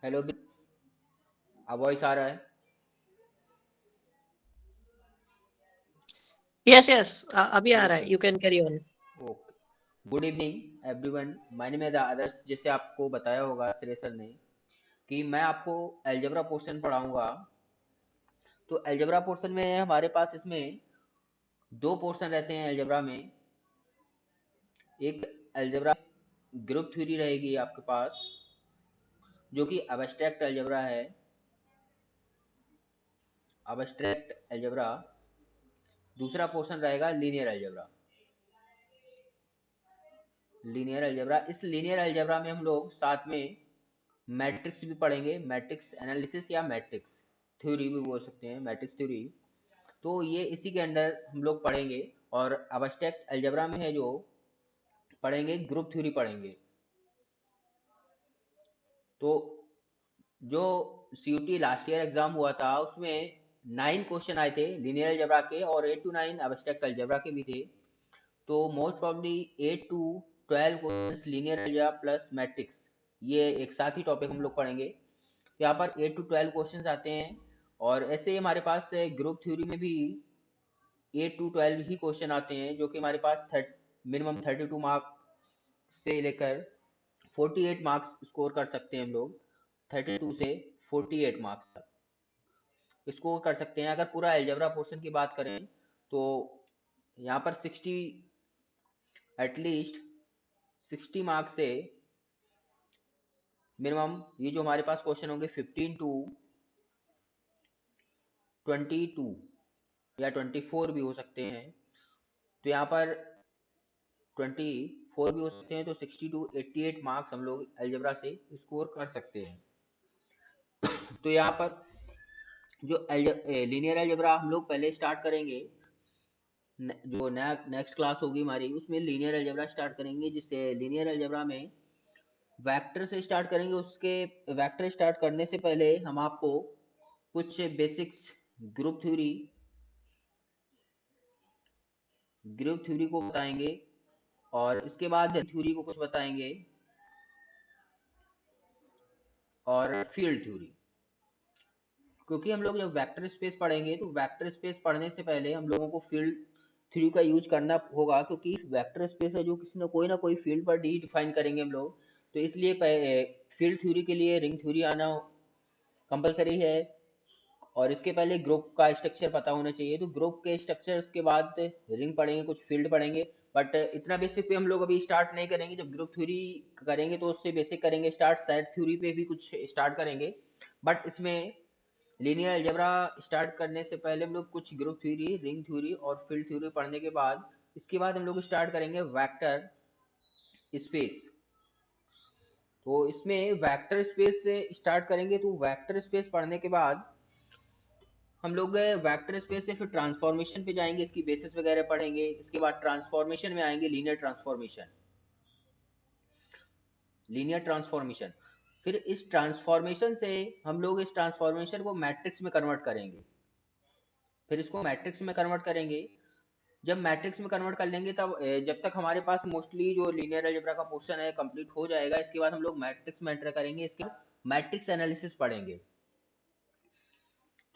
Hello. Voice आ रहा है? Yes yes अभी आ ठीक रहा है। है, you can carry on. Okay. Good evening everyone, my name is Adarsh. जैसे आपको बताया होगा श्रेय सर ने कि मैं आपको अलजेब्रा पोर्शन पढ़ाऊंगा। तो अलजेब्रा पोर्शन में हमारे पास इसमें दो पोर्शन रहते हैं अलजेब्रा में। एक अलजेब्रा ग्रुप थ्योरी रहेगी आपके पास, जो कि अबस्ट्रैक्ट अलजेब्रा है। Abstract algebra. दूसरा पोर्शन रहेगा लीनियर अलजेब्रा। लीनियर अलजेब्रा, इस लीनियर अलजेब्रा में हम लोग साथ में मैट्रिक्स भी पढ़ेंगे, मैट्रिक्स एनालिसिस या मैट्रिक्स थ्योरी भी बोल सकते हैं, मैट्रिक्स थ्योरी। तो ये इसी के अंडर हम लोग पढ़ेंगे। और अबस्ट्रैक्ट अलजेब्रा में है जो पढ़ेंगे ग्रुप थ्योरी पढ़ेंगे। तो जो सीयूटी लास्ट ईयर एग्जाम हुआ था उसमें 9 क्वेश्चन आए थे लीनियर अलजेब्रा के, और 8 to 9 अबस्ट्रैक्ट अलजेब्रा के भी थे। तो most probably 8 to 12 question linear algebra plus matrix, ये एक साथ ही टॉपिक हम लोग पढ़ेंगे। यहाँ पर 8 to 12 क्वेश्चन आते हैं। और ऐसे ही हमारे पास ग्रुप थ्योरी में भी 8 to 12 ही क्वेश्चन आते हैं, जो कि हमारे पास मिनिमम 32 मार्क्स से लेकर 48 मार्क्स स्कोर कर सकते हैं हम लोग। 32 से 48 मार्क्स तक स्कोर कर सकते हैं। अगर पूरा एल्जेब्रा पोर्शन की बात करें तो यहाँ पर 60, एटलीस्ट 60 मार्क्स से मिनिमम ये जो हमारे पास क्वेश्चन होंगे 15 to 22 या 24 भी हो सकते हैं। तो यहाँ पर 24 भी हो सकते हैं। तो 60 to 88 मार्क्स हम लोग अलजेब्रा से स्कोर कर सकते हैं। तो यहाँ पर जो लीनियर अलजेब्रा हम लोग पहले स्टार्ट करेंगे, जो नया नेक्स्ट क्लास होगी हमारी उसमें लीनियर अलजेब्रा स्टार्ट करेंगे, जिससे लीनियर अलजेब्रा में वेक्टर से स्टार्ट करेंगे। उसके वेक्टर स्टार्ट करने से पहले हम आपको कुछ basics group theory group theory को बताएंगे, और इसके बाद थ्योरी को कुछ बताएंगे, और फील्ड थ्योरी। क्योंकि हम लोग जब वेक्टर स्पेस पढ़ेंगे तो वेक्टर स्पेस पढ़ने से पहले हम लोगों को फील्ड थ्योरी का यूज करना होगा, क्योंकि वेक्टर स्पेस है जो किसी न कोई फील्ड पर डी डिफाइन करेंगे हम लोग। तो इसलिए फील्ड थ्योरी के लिए रिंग थ्योरी आना कंपलसरी है। और इसके पहले ग्रुप का स्ट्रक्चर पता होना चाहिए। तो ग्रुप के स्ट्रक्चर के बाद रिंग पढ़ेंगे, कुछ फील्ड पढ़ेंगे। बट इतना बेसिक पे हम लोग अभी स्टार्ट नहीं करेंगे। जब ग्रुप थ्योरी करेंगे तो उससे बेसिक करेंगे स्टार्ट, सेट थ्योरी पे भी कुछ स्टार्ट करेंगे। बट इसमें लीनियर अलजेब्रा स्टार्ट करने से पहले हम लोग कुछ ग्रुप थ्योरी, रिंग थ्योरी और फील्ड थ्योरी पढ़ने के बाद इसके बाद हम लोग स्टार्ट करेंगे वेक्टर स्पेस। तो इसमें वेक्टर स्पेस से स्टार्ट करेंगे। तो वेक्टर स्पेस पढ़ने के बाद हम लोग वेक्टर स्पेस से फिर ट्रांसफॉर्मेशन पे जाएंगे, इसकी बेसिस वगैरह पढ़ेंगे। इसके बाद ट्रांसफॉर्मेशन में आएंगे, लीनियर ट्रांसफॉर्मेशन। लीनियर ट्रांसफॉर्मेशन, फिर इस ट्रांसफॉर्मेशन से हम लोग इस ट्रांसफॉर्मेशन को मैट्रिक्स में कन्वर्ट करेंगे। फिर इसको मैट्रिक्स में कन्वर्ट करेंगे। जब मैट्रिक्स में कन्वर्ट कर लेंगे तब जब तक हमारे पास मोस्टली जो लीनियर अलजेब्रा का पोर्शन है कंप्लीट हो जाएगा। इसके बाद हम लोग मैट्रिक्स में एंटर करेंगे। इसके बाद मैट्रिक्स एनालिसिस पढ़ेंगे।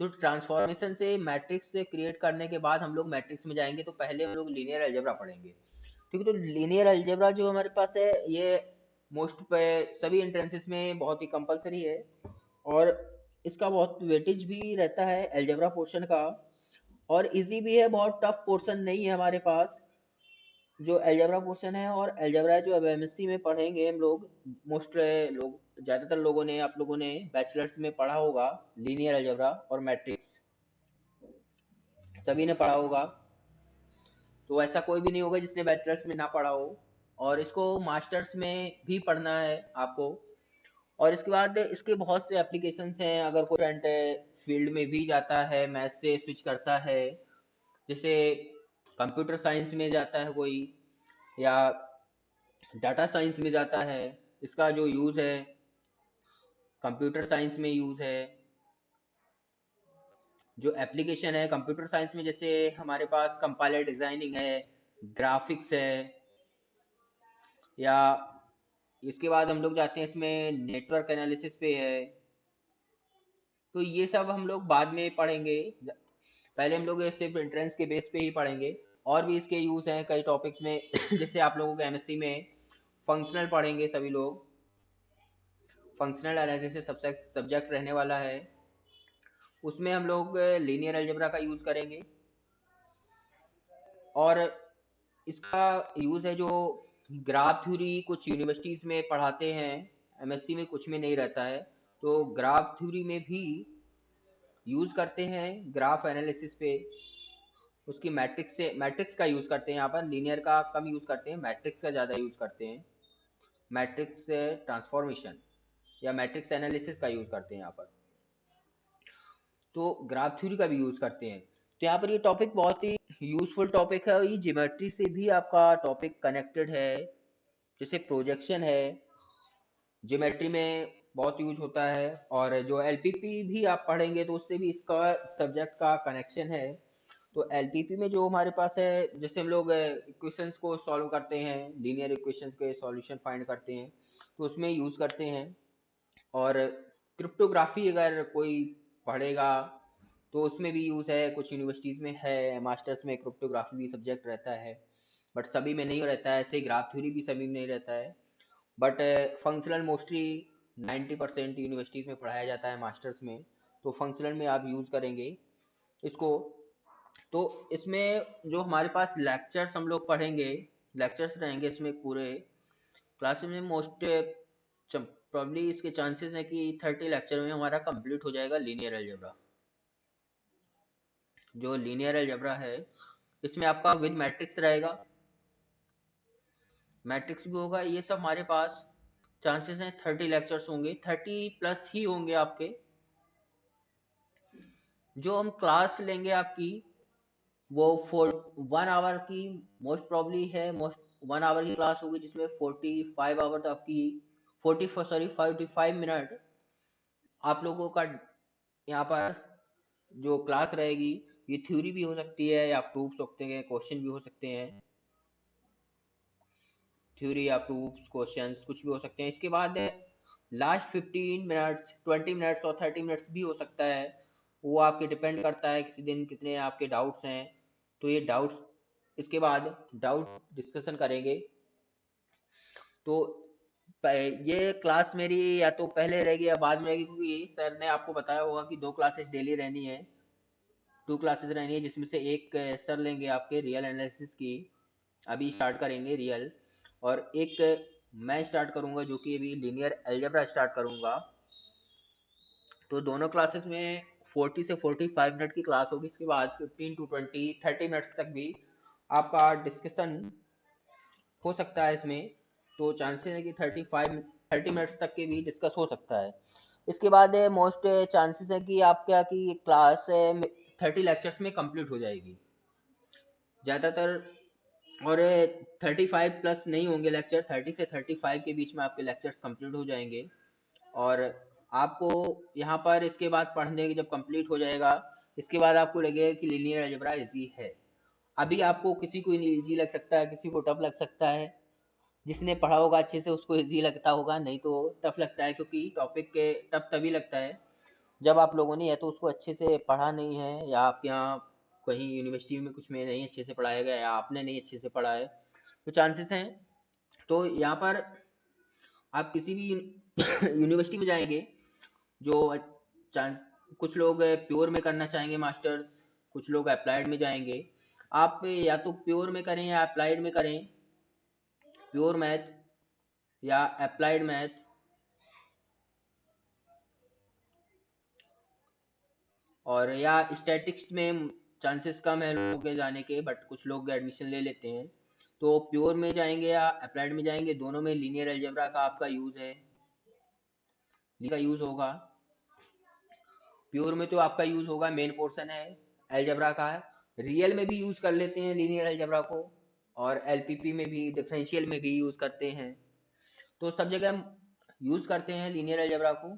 तो ट्रांसफॉर्मेशन से मैट्रिक्स से क्रिएट करने के बाद हम लोग मैट्रिक्स में जाएंगे। तो पहले हम लोग लीनियर अलजेब्रा पढ़ेंगे। ठीक है। तो लीनियर अलजेब्रा जो हमारे पास है ये मोस्ट पे सभी एंट्रेंसेस में बहुत ही कंपलसरी है, और इसका बहुत वेटेज भी रहता है अलजेब्रा पोर्शन का। और इजी भी है, बहुत टफ पोर्शन नहीं है हमारे पास जो अलजेब्रा पोर्शन है। और अलजेब्रा जो अब एमएससी में पढ़ेंगे हम लोग, मोस्ट लोग, ज़्यादातर लोगों ने, आप लोगों ने बैचलर्स में पढ़ा होगा लीनियर अलजेब्रा और मैट्रिक्स, सभी ने पढ़ा होगा। तो ऐसा कोई भी नहीं होगा जिसने बैचलर्स में ना पढ़ा हो। और इसको मास्टर्स में भी पढ़ना है आपको। और इसके बाद इसके बहुत से एप्लीकेशंस हैं। अगर कोई स्टूडेंट फील्ड में भी जाता है, मैथ से स्विच करता है, जैसे कंप्यूटर साइंस में जाता है कोई, या डाटा साइंस में जाता है, इसका जो यूज़ है कंप्यूटर साइंस में यूज़ है। जो एप्लीकेशन है कंप्यूटर साइंस में, जैसे हमारे पास कंपाइलर डिज़ाइनिंग है, ग्राफिक्स है, या इसके बाद हम लोग जाते हैं इसमें नेटवर्क एनालिसिस पे है। तो ये सब हम लोग बाद में पढ़ेंगे, पहले हम लोग ये सिर्फ एंट्रेंस के बेस पे ही पढ़ेंगे। और भी इसके यूज हैं कई टॉपिक्स में जैसे आप लोगों के एमएससी में फंक्शनल पढ़ेंगे सभी लोग, फंक्शनल एनालिसिस सब्जेक्ट रहने वाला है। उसमें हम लोग लीनियर अलजेब्रा का यूज करेंगे। और इसका यूज है जो ग्राफ थ्योरी कुछ यूनिवर्सिटीज में पढ़ाते हैं, एमएससी में कुछ में नहीं रहता है, तो ग्राफ थ्योरी में भी यूज करते हैं ग्राफ एनालिसिस पे। उसकी मैट्रिक्स का यूज करते हैं, यहाँ पर लीनियर का कम यूज करते हैं, मैट्रिक्स का ज़्यादा यूज करते हैं। मैट्रिक्स ट्रांसफॉर्मेशन या मैट्रिक्स एनालिसिस का यूज करते हैं यहाँ पर। तो ग्राफ थ्योरी का भी यूज करते हैं। तो यहाँ पर ये टॉपिक बहुत ही यूजफुल टॉपिक है, और ये ज्योमेट्री से भी आपका टॉपिक कनेक्टेड है। जैसे प्रोजेक्शन है, ज्योमेट्री में बहुत यूज होता है, और जो एलपीपी भी आप पढ़ेंगे तो उससे भी इसका सब्जेक्ट का कनेक्शन है। तो एलपीपी में जो हमारे पास है, जैसे हम लोग इक्वेशंस को सॉल्व करते हैं, लीनियर इक्वेशंस के सॉल्यूशन फाइंड करते हैं, तो उसमें यूज करते हैं। और क्रिप्टोग्राफी अगर कोई पढ़ेगा तो उसमें भी यूज है, कुछ यूनिवर्सिटीज में है, मास्टर्स में क्रिप्टोग्राफी भी सब्जेक्ट रहता है, बट सभी में नहीं रहता है। ऐसे ग्राफ थ्योरी भी सभी में नहीं रहता है, बट फंक्शनल मोस्टली 90% यूनिवर्सिटीज में पढ़ाया जाता है मास्टर्स में। तो फंक्शनल में आप यूज करेंगे इसको। तो इसमें जो हमारे पास लेक्चर्स हम लोग पढ़ेंगे, लेक्चर्स रहेंगे इसमें पूरे क्लास में, मोस्ट प्रॉब्ली इसके चांसेस हैं कि 30 लेक्चर में हमारा कंप्लीट हो जाएगा लीनियर अलजेब्रा। जो लीनियर अलजेब्रा है इसमें आपका विद मैट्रिक्स रहेगा, मैट्रिक्स भी होगा, ये सब हमारे पास चांसेस हैं। 30 लेक्चर्स होंगे, 30+ ही होंगे आपके। जो हम क्लास लेंगे आपकी वो 1 आवर की मोस्ट प्रॉब्ली है, मोस्ट 1 आवर की क्लास होगी, जिसमें 45 आवर आपकी 45 मिनट आप लोगों का यहाँ पर जो क्लास रहेगी। ये थ्योरी भी हो सकती है या प्रूफ सकते हैं, क्वेश्चन भी हो सकते हैं, थ्योरी या प्रूफ क्वेश्चंस कुछ भी हो सकते हैं। इसके बाद लास्ट 15 मिनट्स, 20 मिनट्स और 30 मिनट्स भी हो सकता है, वो आपके डिपेंड करता है किसी दिन कितने आपके डाउट्स हैं। तो ये डाउट्स, इसके बाद डाउट डिस्कशन करेंगे। तो ये क्लास मेरी या तो पहले रहेगी या बाद में रहेगी, क्योंकि सर ने आपको बताया होगा कि 2 क्लासेस डेली रहनी है, 2 क्लासेस रहनी है, जिसमें से एक सर लेंगे आपके रियल एनालिसिस की, अभी स्टार्ट करेंगे रियल, और एक मैं स्टार्ट करूंगा जो कि अभी लीनियर अलजेब्रा स्टार्ट करूंगा। तो दोनों क्लासेस में 40 से 45 मिनट की क्लास होगी। इसके बाद 15 to 20 30 मिनट्स तक भी आपका डिस्कशन हो सकता है इसमें। तो चांसेस है कि 30 मिनट्स तक के भी डिस्कस हो सकता है। इसके बाद मोस्ट चांसेस है कि आपका की क्लास 30 लेक्चर्स में कंप्लीट हो जाएगी ज़्यादातर। और 35+ नहीं होंगे लेक्चर, 30 से 35 के बीच में आपके लेक्चर्स कंप्लीट हो जाएंगे। और आपको यहाँ पर इसके बाद पढ़ने की जब कंप्लीट हो जाएगा, इसके बाद आपको लगेगा कि लीनियर अलजेब्रा इजी है। अभी आपको किसी को इजी लग सकता है, किसी को टफ लग सकता है, जिसने पढ़ा होगा अच्छे से उसको इजी लगता होगा, नहीं तो टफ लगता है, क्योंकि टॉपिक के टफ तभी लगता है जब आप लोगों ने या तो उसको अच्छे से पढ़ा नहीं है, या आपके यहाँ कहीं यूनिवर्सिटी में कुछ में नहीं अच्छे से पढ़ाया गया, या आपने नहीं अच्छे से पढ़ा है, तो चांसेस हैं। तो यहाँ पर आप किसी भी यूनिवर्सिटी में जाएंगे, जो चांस, कुछ लोग प्योर में करना चाहेंगे मास्टर्स, कुछ लोग अप्लाइड में जाएंगे। आप या तो प्योर में करें या अप्लाइड में करें, प्योर मैथ या अप्लाइड मैथ। और या स्टैटिक्स में चांसेस कम है लोगों के जाने के, बट कुछ लोग एडमिशन ले लेते हैं। तो प्योर में जाएंगे या अप्लाइड में जाएंगे, दोनों में लीनियर अलजेब्रा का आपका यूज है, का यूज होगा। प्योर में तो आपका यूज होगा, मेन पोर्शन है अलजेब्रा का है। रियल में भी यूज कर लेते हैं लीनियर अलजेब्रा को, और एलपीपी में भी, डिफरेंशियल में भी यूज करते हैं। तो सब जगह हम यूज करते हैं लीनियर अलजेब्रा को।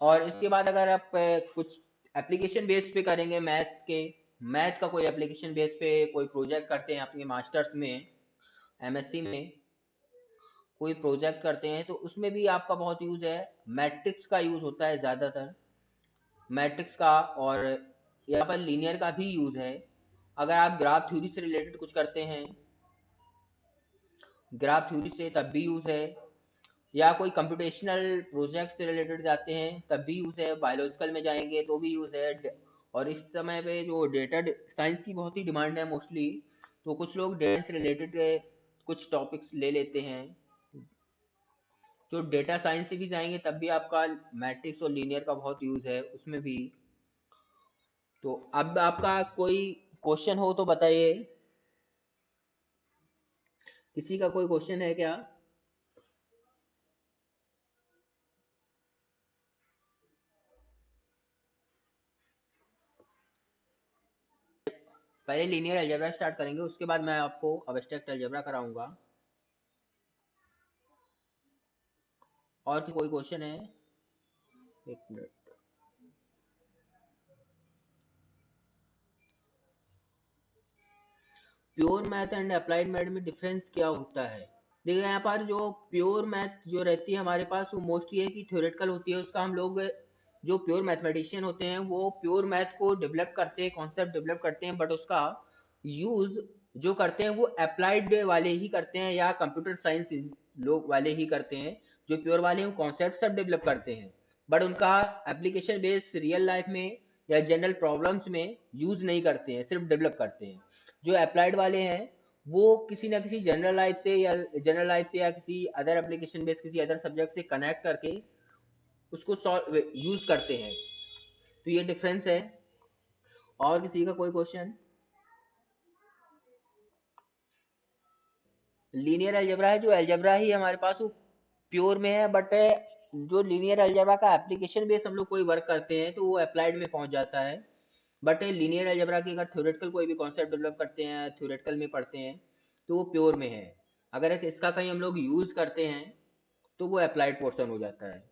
और इसके बाद अगर आप कुछ एप्लीकेशन बेस पे करेंगे मैथ के, मैथ का कोई एप्लीकेशन बेस पे कोई प्रोजेक्ट करते हैं अपने मास्टर्स में, एमएससी में, कोई प्रोजेक्ट करते हैं तो उसमें भी आपका बहुत यूज है। मैट्रिक्स का यूज होता है ज़्यादातर, मैट्रिक्स का, और यहाँ पर लीनियर का भी यूज है। अगर आप ग्राफ थ्योरी से रिलेटेड कुछ करते हैं, ग्राफ थ्योरी से तब भी यूज है, या कोई कंप्यूटेशनल प्रोजेक्ट से रिलेटेड जाते हैं तब भी यूज है, बायोलॉजिकल में जाएंगे तो भी यूज है। और इस समय पे जो डेटा साइंस की बहुत ही डिमांड है मोस्टली, तो कुछ लोग डेटा से रिलेटेड कुछ टॉपिक्स ले लेते हैं। जो डेटा साइंस से भी जाएंगे तब भी आपका मैट्रिक्स और लीनियर का बहुत यूज है उसमें भी। तो अब आपका कोई क्वेश्चन हो तो बताइए, किसी का कोई क्वेश्चन है क्या? पहले लीनियर अलजेब्रा स्टार्ट करेंगे, उसके बाद मैं आपको अब्स्ट्रैक्ट अलजेब्रा कराऊंगा। और कोई क्वेश्चन है? एक minute. Pure math and applied math में डिफरेंस क्या होता है? देखिए यहाँ पर जो प्योर मैथ जो रहती है हमारे पास, वो मोस्टली है कि थ्योरेटिकल होती है। उसका हम लोग, जो प्योर मैथमेटिशियन होते हैं वो प्योर मैथ को डेवलप करते हैं, कॉन्सेप्ट डेवलप करते हैं, बट उसका यूज जो करते हैं वो अप्लाइड वाले ही करते हैं, या कंप्यूटर साइंस लोग वाले ही करते हैं। जो प्योर वाले हैं वो कॉन्सेप्ट सब डेवलप करते हैं, बट उनका एप्लीकेशन बेस रियल लाइफ में या जनरल प्रॉब्लम्स में यूज नहीं करते हैं, सिर्फ डेवलप करते हैं। जो अप्लाइड वाले हैं वो किसी ना किसी जनरल लाइफ से या किसी अदर एप्लीकेशन बेस किसी अदर सब्जेक्ट से कनेक्ट करके उसको सॉल्व यूज करते हैं। तो ये डिफरेंस है। और किसी का कोई क्वेश्चन? लीनियर अलजेब्रा है, जो अलजेब्रा ही हमारे पास वो प्योर में है, बट जो लीनियर अलजेब्रा का एप्लीकेशन बेस हम लोग कोई वर्क करते हैं तो वो अप्लाइड में पहुंच जाता है। बट लीनियर अलजेब्रा की अगर थ्योरेटिकल कोई भी कॉन्सेप्ट डेवलप करते हैं, थ्योरेटिकल में पढ़ते हैं, तो वो प्योर में है। अगर इसका कहीं हम लोग यूज करते हैं तो वो अप्लाइड पोर्शन हो जाता है।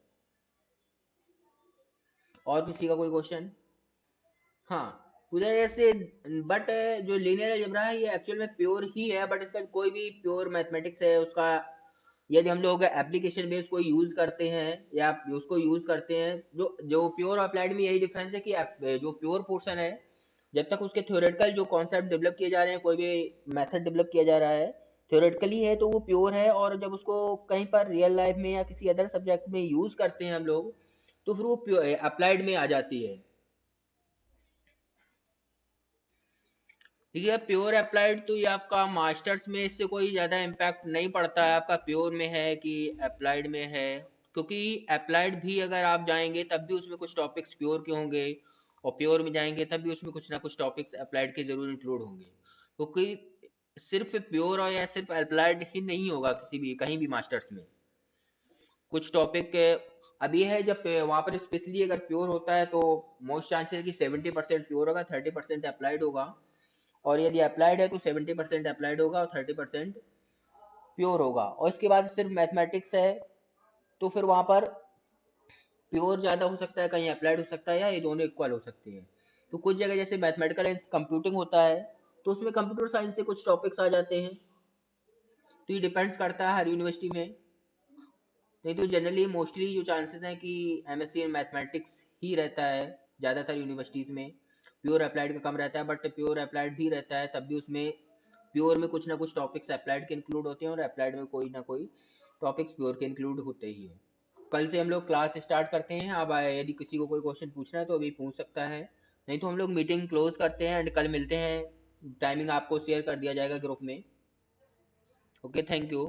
और किसी का कोई क्वेश्चन? हाँ, पूजा जैसे, बट जो लीनियर अलजेब्रा है ये एक्चुअल में प्योर ही है, बट इसका कोई भी प्योर मैथमेटिक्स है उसका, यदि हम लोग एप्लीकेशन बेस कोई यूज करते हैं या उसको यूज करते हैं, जो जो प्योर अप्लाइड में यही डिफरेंस है कि जो प्योर पोर्शन है, जब तक उसके थ्योरेटिकल जो कॉन्सेप्ट डेवलप किए जा रहे हैं, कोई भी मेथड डेवलप किया जा रहा है थ्योरेटिकली है, तो वो प्योर है। और जब उसको कहीं पर रियल लाइफ में या किसी अदर सब्जेक्ट में यूज करते हैं हम लोग, तो फिर वो अप्लाइड में आ जाती है। देखिए प्योर अप्लाइड तो ये आपका मास्टर्स में इससे कोई ज़्यादा इम्पैक्ट नहीं पड़ता है, आपका प्योर में है कि अप्लाइड में है। क्योंकि अप्लाइड भी अगर आप जाएंगे तब भी उसमें कुछ टॉपिक्स प्योर के होंगे, और प्योर में जाएंगे तब भी उसमें कुछ ना कुछ टॉपिक्स अप्लाइड के ज़रूर इंक्लूड होंगे। क्योंकि सिर्फ प्योर और या सिर्फ अप्लाइड ही नहीं होगा किसी भी कहीं भी मास्टर्स में। कुछ टॉपिक अभी है, जब वहाँ पर स्पेशली अगर प्योर होता है तो मोस्ट चांसेस कि 70% प्योर होगा, 30% अप्लाइड होगा। और यदि अप्लाइड है तो 70% अप्लाइड होगा और 30% प्योर होगा। और इसके बाद सिर्फ मैथमेटिक्स है, तो फिर वहाँ पर प्योर ज़्यादा हो सकता है, कहीं अप्लाइड हो सकता है, या ये दोनों इक्वल हो सकते हैं। तो कुछ जगह जैसे मैथमेटिकल एंड कंप्यूटिंग होता है, तो उसमें कंप्यूटर साइंस से कुछ टॉपिक्स आ जाते हैं। तो ये डिपेंड्स करता है हर यूनिवर्सिटी में। नहीं तो जनरली मोस्टली जो चांसेस हैं कि एमएससी इन मैथमेटिक्स ही रहता है ज़्यादातर यूनिवर्सिटीज़ में। प्योर अप्लाइड का कम रहता है, बट प्योर अप्लाइड भी रहता है, तब भी उसमें प्योर में कुछ ना कुछ टॉपिक्स अप्लाइड के इंक्लूड होते हैं, और अप्लाइड में कोई ना कोई टॉपिक्स प्योर के इंक्लूड होते ही हैं। कल से हम लोग क्लास स्टार्ट करते हैं। अब यदि किसी को कोई क्वेश्चन पूछना है तो अभी पूछ सकता है, नहीं तो हम लोग मीटिंग क्लोज करते हैं एंड कल मिलते हैं। टाइमिंग आपको शेयर कर दिया जाएगा ग्रुप में। Okay, thank you.